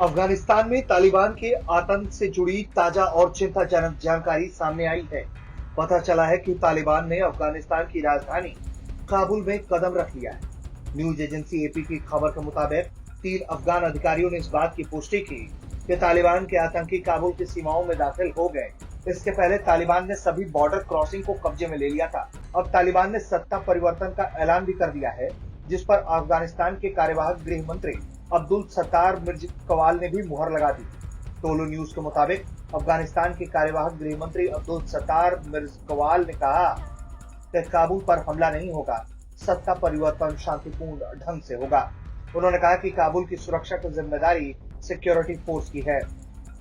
अफगानिस्तान में तालिबान के आतंक से जुड़ी ताजा और चिंताजनक जानकारी सामने आई है। पता चला है कि तालिबान ने अफगानिस्तान की राजधानी काबुल में कदम रख लिया है। न्यूज एजेंसी एपी की खबर के मुताबिक 3 अफगान अधिकारियों ने इस बात की पुष्टि की कि तालिबान के आतंकी काबुल की सीमाओं में दाखिल हो गए। इसके पहले तालिबान ने सभी बॉर्डर क्रॉसिंग को कब्जे में ले लिया था। अब तालिबान ने सत्ता परिवर्तन का ऐलान भी कर दिया है, जिस पर अफगानिस्तान के कार्यवाहक गृह मंत्री अब्दुल सत्तार मिर्ज़कवाल ने भी मुहर लगा दी। टोलो न्यूज के मुताबिक अफगानिस्तान के कार्यवाहक गृह मंत्री अब्दुल सत्तार मिर्ज़कवाल ने कहा कि काबुल पर हमला नहीं होगा, सत्ता परिवर्तन शांतिपूर्ण ढंग से होगा। उन्होंने कहा कि काबुल की सुरक्षा की जिम्मेदारी सिक्योरिटी फोर्स की है।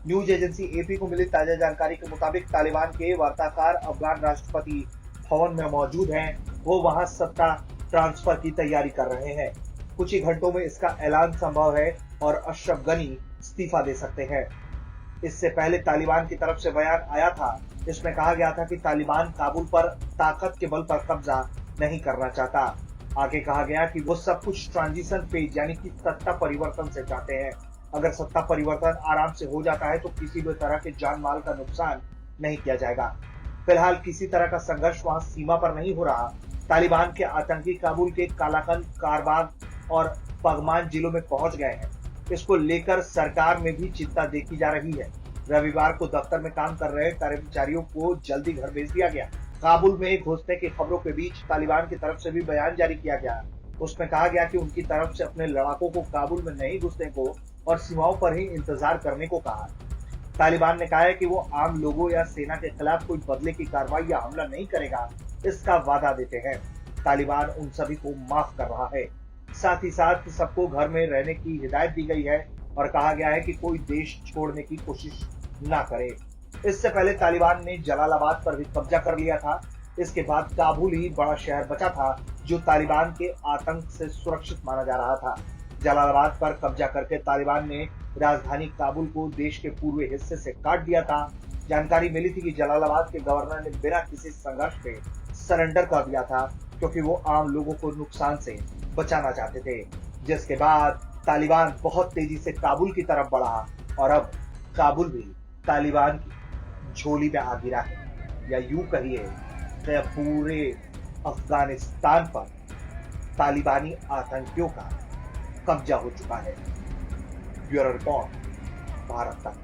न्यूज एजेंसी एपी को मिली ताजा जानकारी के मुताबिक तालिबान के वार्ताकार अफगान राष्ट्रपति भवन में मौजूद हैं। वो वहां सत्ता ट्रांसफर की तैयारी कर रहे हैं। कुछ ही घंटों में इसका ऐलान संभव है और अशरफ गनी इस्तीफा दे सकते हैं। इससे पहले तालिबान की तरफ से बयान आया था, इसमें कहा गया था कि तालिबान काबुल पर ताकत के बल पर कब्जा नहीं करना चाहता। आगे कहा गया कि वो सब कुछ ट्रांजिशन फेज यानी कि सत्ता परिवर्तन से चाहते हैं। अगर सत्ता परिवर्तन आराम से हो जाता है तो किसी भी तरह के जान माल का नुकसान नहीं किया जाएगा। फिलहाल किसी तरह का संघर्ष वहां सीमा पर नहीं हो रहा। तालिबान के आतंकी काबुल के कालाकंद, कारबाग और पगमान जिलों में पहुंच गए हैं। इसको लेकर सरकार में भी चिंता देखी जा रही है। रविवार को दफ्तर में काम कर रहे कर्मचारियों को जल्दी घर भेज दिया गया। काबुल में घुसने की खबरों के बीच तालिबान की तरफ से भी बयान जारी किया गया। उसमें कहा गया कि उनकी तरफ से अपने लड़ाकों को काबुल में नहीं घुसने को और सीमाओं पर ही इंतजार करने को कहा। तालिबान ने कहा है कि वो आम लोगों या सेना के खिलाफ कोई बदले की कार्रवाई या हमला नहीं करेगा, इसका वादा देते हैं। तालिबान उन सभी को माफ कर रहा है। साथ ही साथ सबको घर में रहने की हिदायत दी गई है और कहा गया है कि कोई देश छोड़ने की कोशिश ना करे। इससे पहले तालिबान ने जलालाबाद पर भी कब्जा कर लिया था। इसके बाद काबुल ही बड़ा शहर बचा था जो तालिबान के आतंक से सुरक्षित माना जा रहा था। जलालाबाद पर कब्जा करके तालिबान ने राजधानी काबुल को देश के पूर्वी हिस्से से काट दिया था। जानकारी मिली थी कि जलालाबाद के गवर्नर ने बिना किसी संघर्ष के सरेंडर कर दिया था, क्योंकि वो आम लोगों को नुकसान से बचाना चाहते थे। जिसके बाद तालिबान बहुत तेजी से काबुल की तरफ बढ़ा और अब काबुल भी तालिबान की झोली में आ गिरा है, या यूं कहिए कि पूरे अफगानिस्तान पर तालिबानी आतंकियों का कब्जा हो चुका है। ब्यूरो रिपोर्ट, भारत तक।